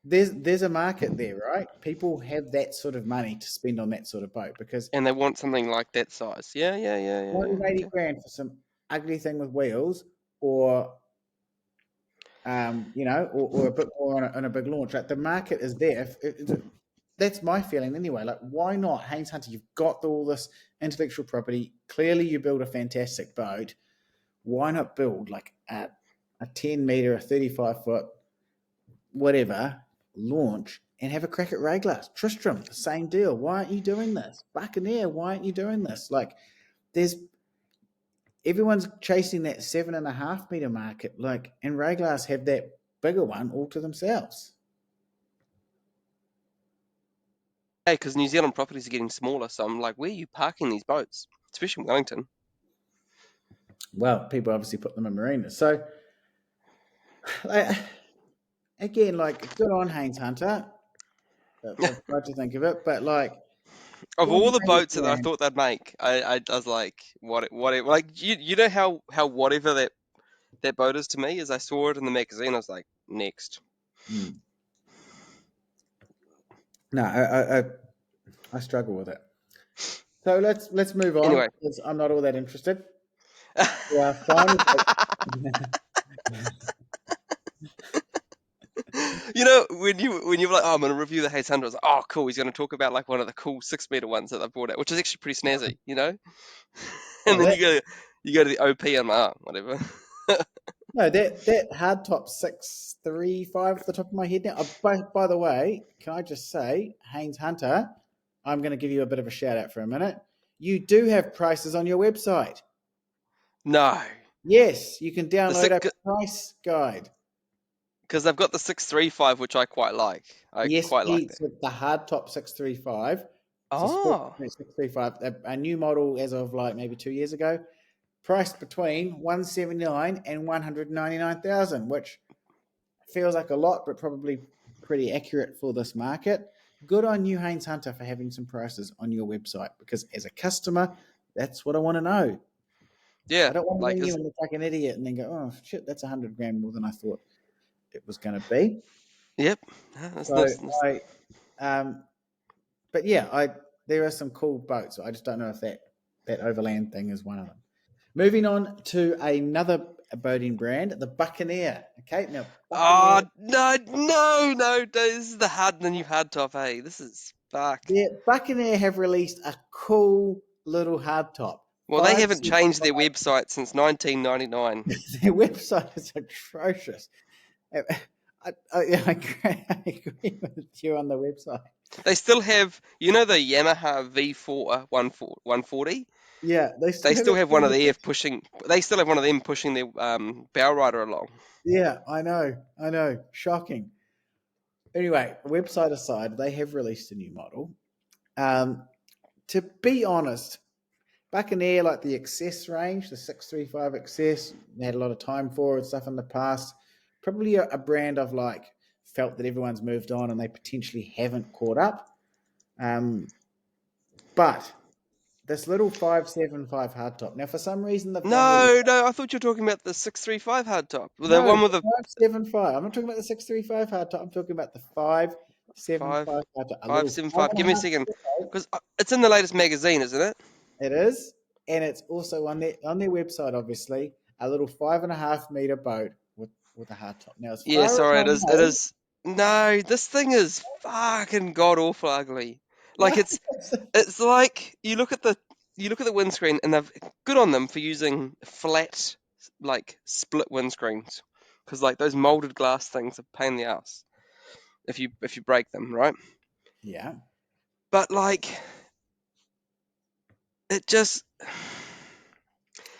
that there's a market there, right? People have that sort of money to spend on that sort of boat because And they want something like that size. Yeah, yeah, yeah, yeah, yeah. 180 Okay. grand for some ugly thing with wheels, or you know, or a bit more on a big launch. Like the market is there. That's my feeling anyway. Like, why not, Haines Hunter? You've got all this intellectual property. Clearly, you build a fantastic boat. Why not build like a 10 meter, a 35 foot, whatever launch and have a crack at Rayglass? Tristram, the same deal. Why aren't you doing this? Buccaneer, why aren't you doing this? Like, there's everyone's chasing that 7.5 meter market. Like, and Rayglass have that bigger one all to themselves. Hey, because New Zealand properties are getting smaller, so I'm like, where are you parking these boats? Especially in Wellington. Well, people obviously put them in marinas. So, like, again, like, good on Haines Hunter. I've tried to think of it, but like, Of all the 480 boats that I grand. thought they'd make, I was like, like you know how whatever that boat is to me, as I saw it in the magazine, I was like, next. Hmm. No, I struggle with it. So let's move on Anyway, because I'm not all that interested. To our final. you know when you were like, oh, I'm gonna review the Haze Hunter, I was like, oh, cool, he's gonna talk about like one of the cool 6 meter ones that I brought out, which is actually pretty snazzy, you know. And Oh, then that you go to the OP and I'm like, oh, whatever. no, that hard top 635 off the top of my head now. By the way, can I just say, Haines Hunter, I'm going to give you a bit of a shout out for a minute. You do have prices on your website. No, Yes, you can the download six a price guide. because they've got the 635, which I quite like. I Yes, quite like Pete, that. so the hard top 635. It's a sport Oh, 635, a new model as of like maybe 2 years ago, priced between 179 and 199,000, which feels like a lot, but probably pretty accurate for this market. Good on you, Haines Hunter, for having some prices on your website because as a customer, that's what I want to know. yeah, I don't want to like ring you and look like an idiot and then go, oh shit, that's 100 grand more than I thought it was going to be. yep. So um, but yeah, there are some cool boats. I just don't know if that overland thing is one of them. Moving on to another boating brand, the Buccaneer. Okay, now Buccaneer. Oh no, no, no! This is the new hard top. Hey, this is fuck. Yeah, Buccaneer have released a cool little hardtop. Well, they haven't changed their 575. website since 1999. Their website is atrocious. I agree with you on the website. They still have, you know, the Yamaha V4 140. Yeah, they They still have still it. have one of their pushing. They still have one of them pushing their bow rider along. Yeah, I know. Shocking. Anyway, website aside, they have released a new model. To be honest, Buccaneer, like the Excess range, the 635 Excess, they had a lot of time for and stuff in the past. Probably a brand I've like felt that everyone's moved on and they potentially haven't caught up. But this little 575 hardtop. Now, for some reason, they've gone really. No, I thought you were talking about the 635 hardtop. The No, one with the the 575. I'm not talking about the 635 hardtop. I'm talking about the five 575 hardtop. A five little seven five five. and Give a me a half second, meter boat. because it's in the latest magazine, isn't it? It is, and it's also on their website, obviously, a little 5.5 meter boat with a hardtop. Now, as Yeah, far as sorry, I it is. It is. No, this thing is fucking god awful ugly. Like know, it's like you look at the windscreen, and they've good on them for using flat, like split windscreens, because like those molded glass things are a pain in the ass if you break them, right? yeah, But like it just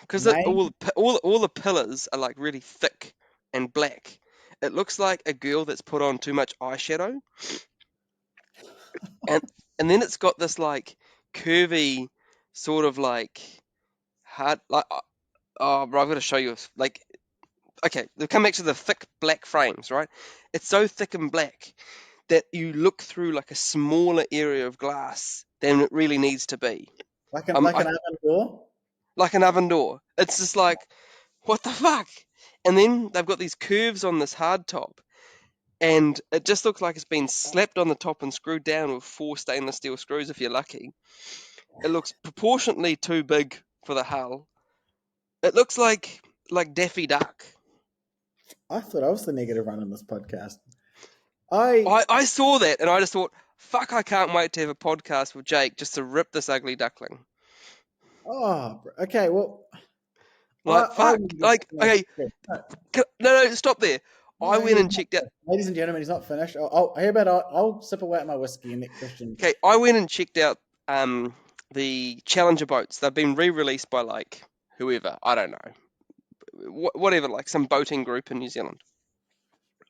because name. all the pillars are like really thick and black. It looks like a girl that's put on too much eyeshadow, and and then it's got this like curvy sort of like hard like oh bro, I've got to show you like okay, they come back to the thick black frames, right? It's so thick and black that you look through like a smaller area of glass than it really needs to be. Like I an oven door. like an oven door. It's just like what the fuck? And then they've got these curves on this hard top, and it just looks like it's been slapped on the top and screwed down with 4 stainless steel screws if you're lucky. It looks proportionately too big for the hull. It looks like Daffy Duck. I thought I was the negative one on this podcast. I I saw that and I just thought, fuck, I can't wait to have a podcast with Jake just to rip this ugly duckling. okay. Well, Like, I fuck. wouldn't Like, be okay, no, stop there. I no, went he's and not checked out. finished. Ladies and gentlemen, he's not finished. How about I'll sip away at my whiskey and let Christian. Okay, I went and checked out the Challenger boats. They've been re-released by like whoever, I don't know, whatever, like some boating group in New Zealand.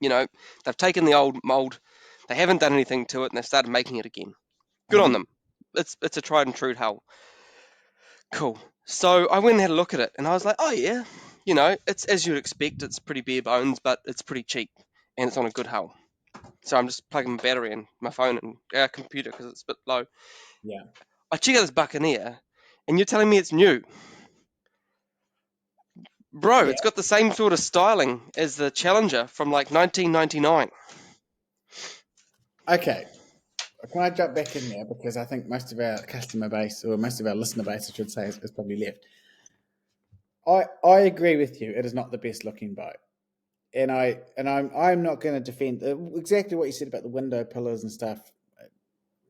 You know, they've taken the old mold, they haven't done anything to it, and they've started making it again. Good on Uh-huh. them. It's a tried and true hull. Cool. So I went and had a look at it, and I was like, oh yeah, it's as you'd expect. It's pretty bare bones, but it's pretty cheap, and it's on a good hull. So I'm just plugging my battery in my phone and our computer because it's a bit low. Yeah. I check out this Buccaneer, and you're telling me it's new, bro. Yeah. It's got the same sort of styling as the Challenger from like 1999. Okay. Can I jump back in there because I think most of our customer base, or most of our listener base, I should say, is probably left. I agree with you. It is not the best looking boat, and I'm not going to defend exactly what you said about the window pillars and stuff.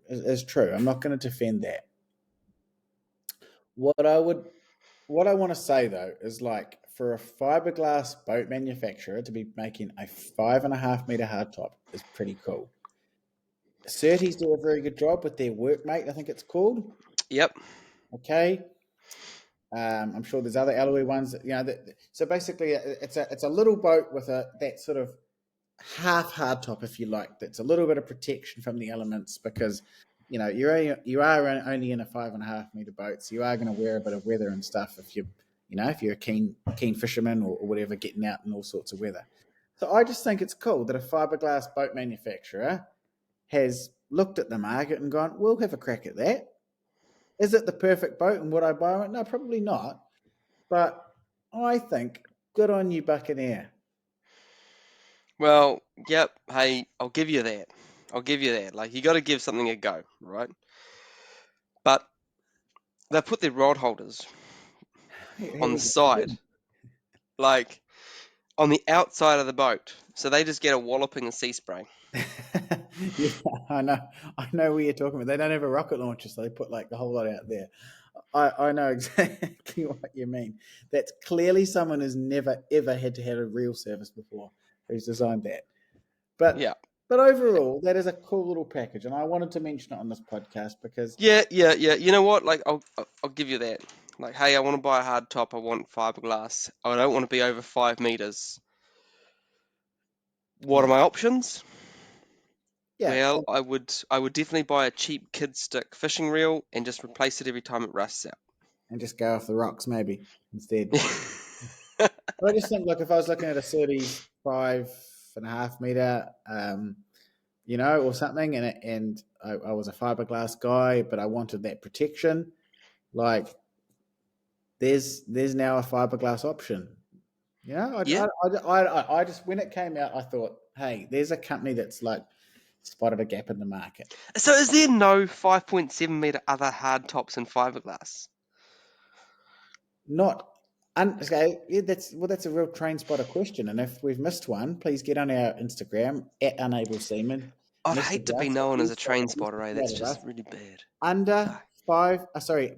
Is true. I'm not going to defend that. What I would, what I want to say though is like for a fiberglass boat manufacturer to be making a 5.5 meter hardtop is pretty cool. Surtees do a very good job with their workmate, I think it's called. Yep. Okay. I'm sure there's other alloy ones. So basically, it's a little boat with that sort of half hard top, if you like. That's a little bit of protection from the elements because you are only in a 5.5 meter boat, so you are going to wear a bit of weather and stuff if you're a keen fisherman or whatever, getting out in all sorts of weather. So I just think it's cool that a fiberglass boat manufacturer has looked at the market and gone, we'll have a crack at that. Is it the perfect boat and would I buy it? No, probably not. But I think good on you, Buccaneer. Well, yep. Hey, I'll give you that. I'll give you that. Like you got to give something a go, right? But they put their rod holders Here on the we go side, again. like on the outside of the boat, so they just get a walloping of sea spray. Yeah, I know. I know what you're talking about. They don't have a rocket launcher, so they put like the whole lot out there. I know exactly what you mean. That's clearly someone who's never ever had to have a real service before who's designed that. But Yeah, but overall, that is a cool little package, and I wanted to mention it on this podcast because yeah. You know what? Like I'll give you that. Like, hey, I want to buy a hard top. I want fiberglass. I don't want to be over 5 meters. What are Yeah, my options? yeah, Well, I would definitely buy a cheap kid stick fishing reel and just replace it every time it rusts and just go off the rocks maybe instead. out. I just think, like, if I was looking at a 35.5 meter, or something, and I was a fiberglass guy, but I wanted that protection. Like, there's now a fiberglass option. Yeah. I just, when it came out, I thought, hey, there's a company that's like spotted a gap in the market. So is there no 5.7 meter other hard tops in fiberglass? Not okay. Yeah, that's a real train spotter question. And if we've missed one, please get on our Instagram at Unable Seaman. I'd Message hate to be us. known as a train At least spotter, eh? out That's of just us. really bad. Under Fuck.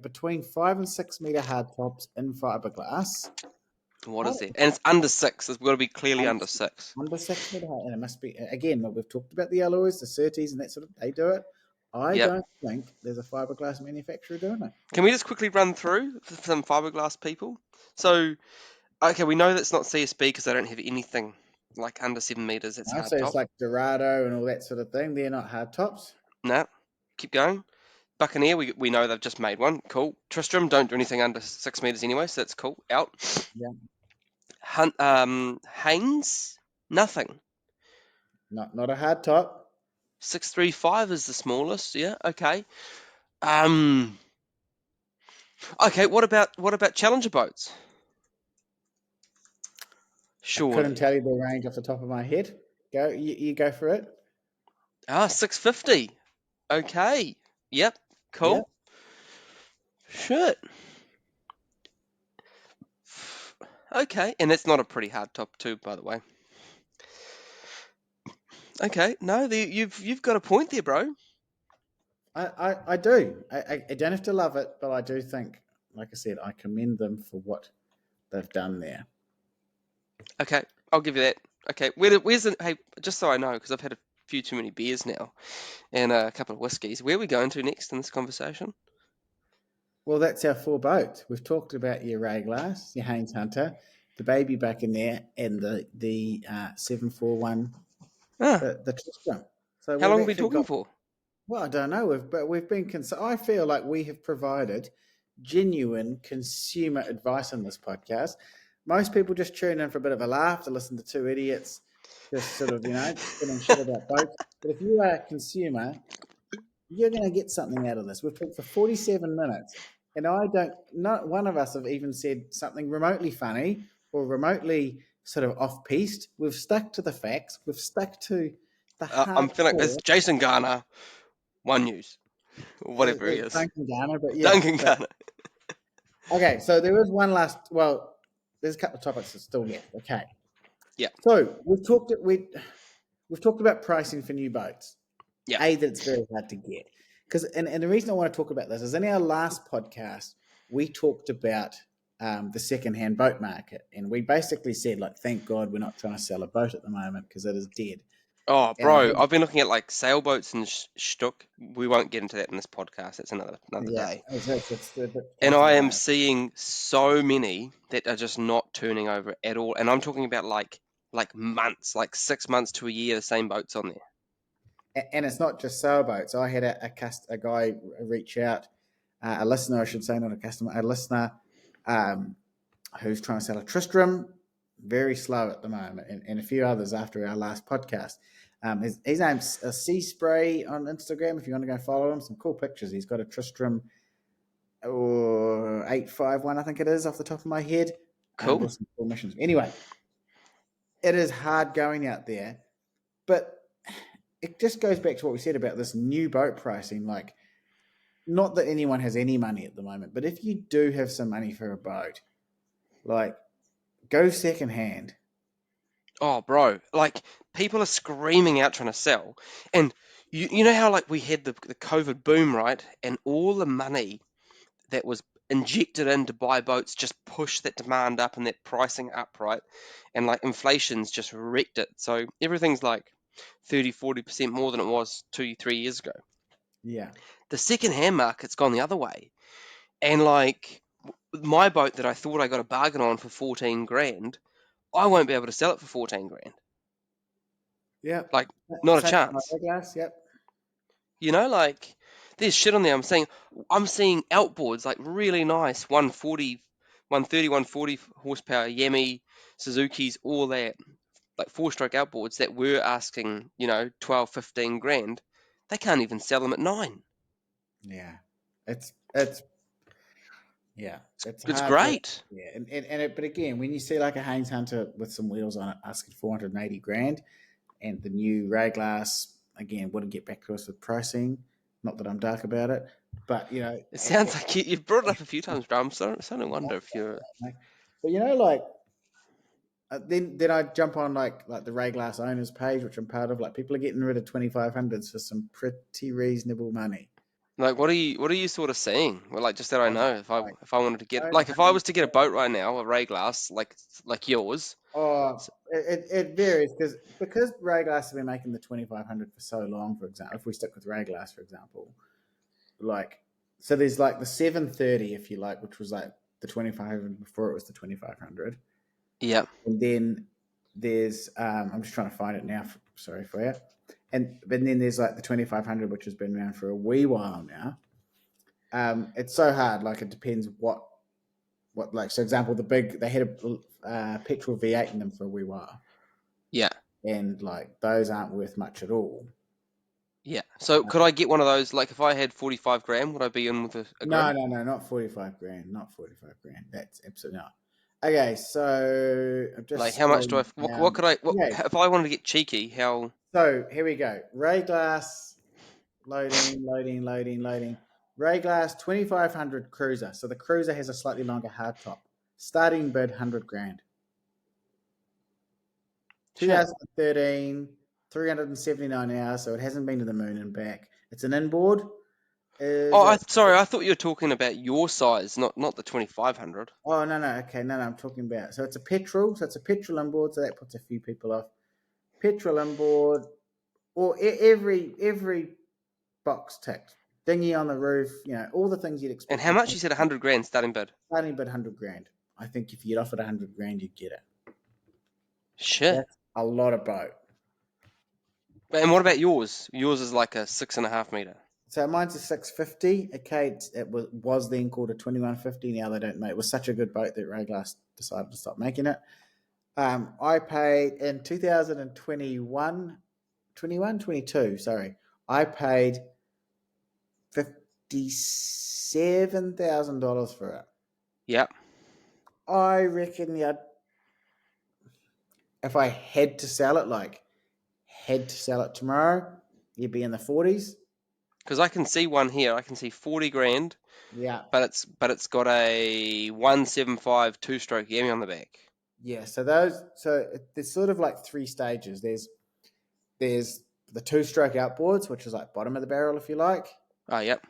between 5 and 6 meter hard tops in fiberglass. What I is it? And it's under six. It's got to be clearly don't, under six. under 6 meter high, and it must be again. We've talked about the alloys, the Surtees, and that sort of. They do it. I Yep. don't think there's a fiberglass manufacturer doing it. Can we just quickly run through some fiberglass people? So, okay, we know that's not CSB because they don't have anything like under 7 meters. That's hard So it's top. like Dorado and all that sort of thing. They're not hard tops. Nah. Keep going. Buccaneer, we know they've just made one. Cool. Tristram don't do anything under 6 meters anyway, so that's cool. Out. Yeah, Haines, nothing. not a hard top. 635 is the smallest. Yeah. Okay. Um. Okay. What about Challenger boats? I couldn't Surely. tell you the range off the top of my head. You go for it. 650. Okay. Yep. Yeah, Cool. Shit. Okay, and that's not a pretty hard top too, by the way. Okay, no, you've got a point there, bro. I do. I don't have to love it, but I do think, like I said, I commend them for what they've done there. Okay, I'll give you that. Okay, where's the, hey, just so I know, because I've had a few too many beers now and a couple of whiskies. Where are we going to next in this conversation? Well, that's our four boats. We've talked about your Rayglass, your Haines Hunter, the baby back in there, and the 741, Ah, the Tristram. So how we've long have we been actually talking got. for? Well, I don't know, but we've been. I feel like we have provided genuine consumer advice on this podcast. Most people just tune in for a bit of a laugh to listen to two idiots just sort of, spinning shit about boats. But if you are a consumer, you're going to get something out of this. We've talked for 47 minutes, and not one of us have even said something remotely funny or remotely sort of off-piste. We've stuck to the facts. We've stuck to the I'm feeling like it's hardcore. Jason Garner, One News, or whatever he It's is. Duncan Garner, but yeah. Duncan But Garner. okay, so there is one last. Well, there's a couple of topics that still left. Okay, Yeah, so we've talked about pricing for new boats. yeah. That it's very hard to get because, and the reason I want to talk about this is in our last podcast we talked about the second-hand boat market, and we basically said, like, thank God we're not trying to sell a boat at the moment because it is dead. Oh, And I bro, think, I've been looking at like sailboats and shtuck. We won't get into that in this podcast. It's another yeah, day. it's a bit And close to the I am bone. seeing so many that are just not turning over at all. And I'm talking about like months, like 6 months to a year, the same boats on there. And it's not just sailboats. I had a guy reach out, a listener, I should say, not a customer, a listener, um, who's trying to sell a Tristram, very slow at the moment, and a few others after our last podcast. His name's Sea Spray on Instagram. If you want to go follow him, some cool pictures. He's got a Tristram or 851, I think it is, off the top of my head. Cool. With some cool missions. Anyway, it is hard going out there, but it just goes back to what we said about this new boat pricing. Like, not that anyone has any money at the moment, but if you do have some money for a boat, like, go secondhand. Oh, bro, like people are screaming out trying to sell. And you know how like we had the COVID boom, right? And all the money that was injected in to buy boats just pushed that demand up and that pricing up, right? And like inflation's just wrecked it. So everything's like 30-40% more than it was 2-3 years ago. Yeah. The second hand market's gone the other way. And like my boat that I thought I got a bargain on for 14 grand, I won't be able to sell it for 14 grand. Yep. Like, not a Same with my chance. Rayglass. Yep. Like there's shit on there. I'm seeing outboards like really nice 140, 130, 140 horsepower Yemi, Suzuki's, all that, like four-stroke outboards that were asking 12, 15 grand. They can't even sell them at 9. Yeah. It's yeah. It's It's hard to great. yeah. But again, when you see like a Haines Hunter with some wheels on it asking 480 grand, and the new Rayglass again wouldn't get back to us with pricing. Not that I'm dark about it, but It sounds like you've brought it up a few times, bro. I'm starting to wonder if you're but like then I jump on like the Rayglass owners page, which I'm part of. Like people are getting rid of 2500s for some pretty reasonable money. like, what are you sort of seeing? Well, like, just that I On know if I like if I wanted to get, own like, if I was to get a 100. boat right now, a Rayglass, like yours. Oh, it varies because Rayglass have been making the 2500 for so long. For example, if we stick with Rayglass, for example, like so there's like the 730, if you like, which was like the 2500 before it was the 2500, Yeah, and then there's I'm just trying to find it now. Sorry for you. But then there's like the 2500, which has been around for a wee while now. It's so hard. Like it depends what like. So example, they had a petrol V8 in them for a wee while, yeah, and like those aren't worth much at all. yeah. So could I get one of those? Like, if I had 45 grand, would I be in with a No, grin? no, no, not 45 grand. Not 45 grand. That's absolutely not. Okay, so I'm Like, just how much do I? scrolling What down. could I? What Okay, if I wanted to get cheeky? How? so here we go. Ray Glass loading, loading, loading, loading. Ray Glass 2500 cruiser. So the cruiser has a slightly longer hardtop. Starting bid 100 grand. Shit. 2013, 379 hours. So it hasn't been to the moon and back. It's an inboard. Is Oh, it? sorry. I thought you were talking about your size, not the 2500. Oh no no okay no no I'm talking about so it's a petrol inboard so that puts a few people off. Petrol inboard or every box ticked. Dinghy on the roof, all the things you'd And expect. how much? You said 100 grand starting bid. Starting bid 100 grand. I think if you'd offered 100 grand, you'd get it. Shit. That's a lot of boat. And what about yours? Yours is like a 6.5 meter. So mine's a 650. Okay, it was then called a 2150. Now they don't make. It was such a good boat that Rayglass decided to stop making it. I paid in 2021, 21, 22. Sorry, I paid $57,000 for it. Yep. I reckon, yeah, if I had to sell it, like had to sell it tomorrow, you'd be in the 40s. Because I can see one here. I can see 40 grand, Yeah, but it's got a 175 two-stroke Yemi on the back. yeah. There's sort of like three stages. There's the two-stroke outboards, which is like bottom of the barrel, if you like. Oh, yep.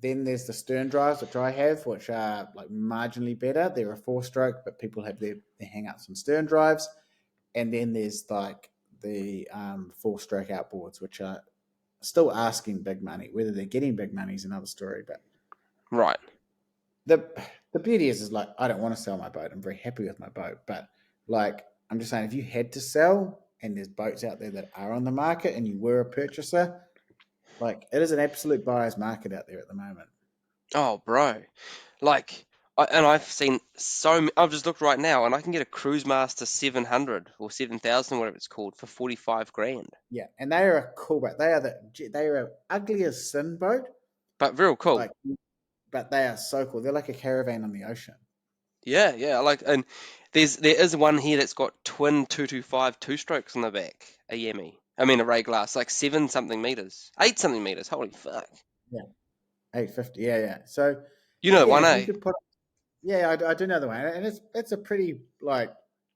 Then there's the stern drives, which I have, which are like marginally better. They're a four-stroke, but people have their hang-ups on stern drives. And then there's like the four-stroke outboards, which are still asking big money. Whether they're getting big money is another story. But Right. the the beauty is like I don't want to sell my boat. I'm very happy with my boat, but like I'm just saying, if you had to sell, and there's boats out there that are on the market, and you were a purchaser, like it is an absolute buyer's market out there at the moment. Oh, bro. Like, and I've seen I've just looked right now, and I can get a Cruise Master 700 or 7,000, whatever it's called, for 45 grand. Yeah, and they are a cool boat. They are ugly as sin boat, But real cool. like, but they are so cool. They're like a caravan on the ocean. Yeah, yeah. And there is one here that's got twin 225 two-strokes on the back, a Yemi. I mean, a Ray Glass, like 7 something meters, 8 something meters. Holy fuck! Yeah, 850. Yeah, yeah. So You know the again, one, if you eh? could put, yeah, I do know the one, and it's a pretty like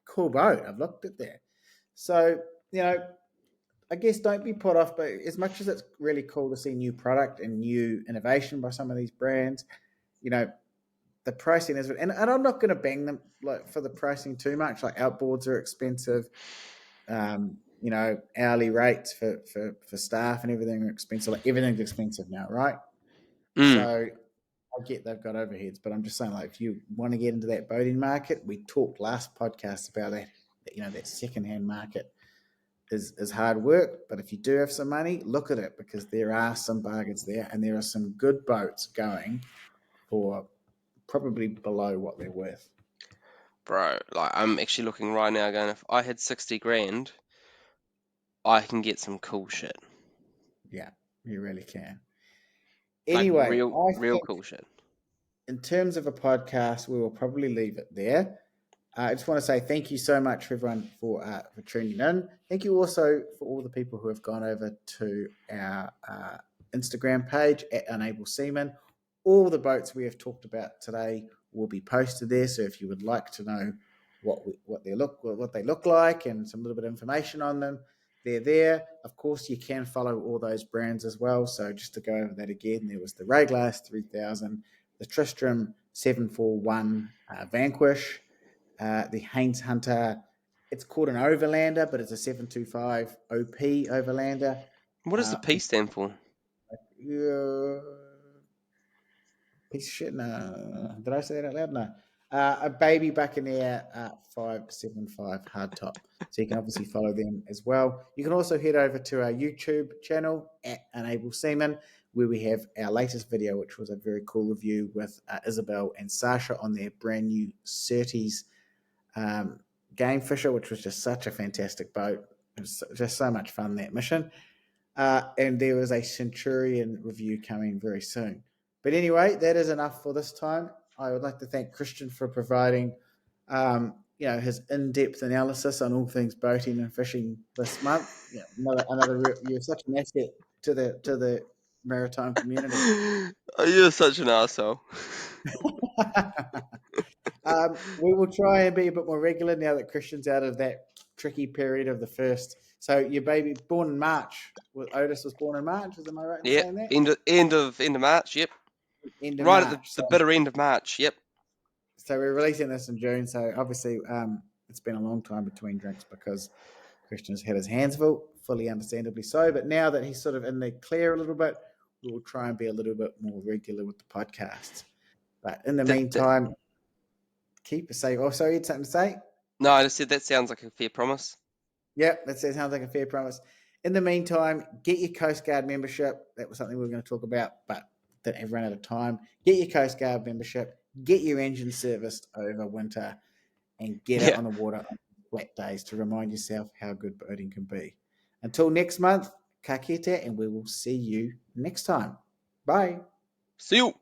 cool boat. I've looked at there. So I guess don't be put off. But as much as it's really cool to see new product and new innovation by some of these brands, you know, the pricing is, and I'm not going to bang them like for the pricing too much. Like outboards are expensive. Hourly rates for staff and everything are expensive. Like everything's expensive now, right? Mm. So I get they've got overheads, but I'm just saying, like, if you want to get into that boating market, we talked last podcast about that. That secondhand market is hard work, but if you do have some money, look at it because there are some bargains there, and there are some good boats going for probably below what they're worth. Bro, like I'm actually looking right now going, if I had 60 grand, I can get some cool shit. Yeah, you really can. Like Anyway, I real think cool shit. in terms of a podcast, we will probably leave it there. I just want to say thank you so much for everyone for tuning in. Thank you also for all the people who have gone over to our Instagram page at Unable Seaman. All the boats we have talked about today will be posted there. So if you would like to know what they look like and some little bit of information on them, they're there. Of course, you can follow all those brands as well. So just to go over that again, there was the Rayglass 3000, the Tristram 741 Vanquish, the Haines Hunter. It's called an Overlander, but it's a 725 OP Overlander. What does the P stand for? Piece of shit. No. Did I say that out loud? No. A baby Buccaneer 575 hardtop. So you can obviously follow them as well. You can also head over to our YouTube channel at Unable Seaman, where we have our latest video, which was a very cool review with Isabel and Sasha on their brand new Surtees Game Fisher, which was just such a fantastic boat. It was just so much fun, that mission. And there was a Centurion review coming very soon. But anyway, that is enough for this time. I would like to thank Christian for providing, his in-depth analysis on all things boating and fishing this month. You're such an asset to the maritime community. Oh, you're such an asshole. We will try and be a bit more regular now that Christian's out of that tricky period of the first. So your baby born in March. Otis was born in March. Am I right in Yep. saying that? End of March. Yep. End of Right at March. the bitter end of March. Yep. So we're releasing this in June. So obviously, it's been a long time between drinks because Christian's had his hands full, fully understandably so. But now that he's sort of in the clear a little bit, we will try and be a little bit more regular with the podcasts. But in the meantime, keep it safe. Oh, sorry, you had something to say? No, I just said that sounds like a fair promise. Yeah, that sounds like a fair promise. In the meantime, get your Coast Guard membership. That was something we were going to talk about, but didn't have run out of time. Get your Coast Guard membership. Get your engine serviced over winter, and get out Yeah. on the water on flat days to remind yourself how good boating can be. Until next month, ka kite, and we will see you next time. Bye. See you.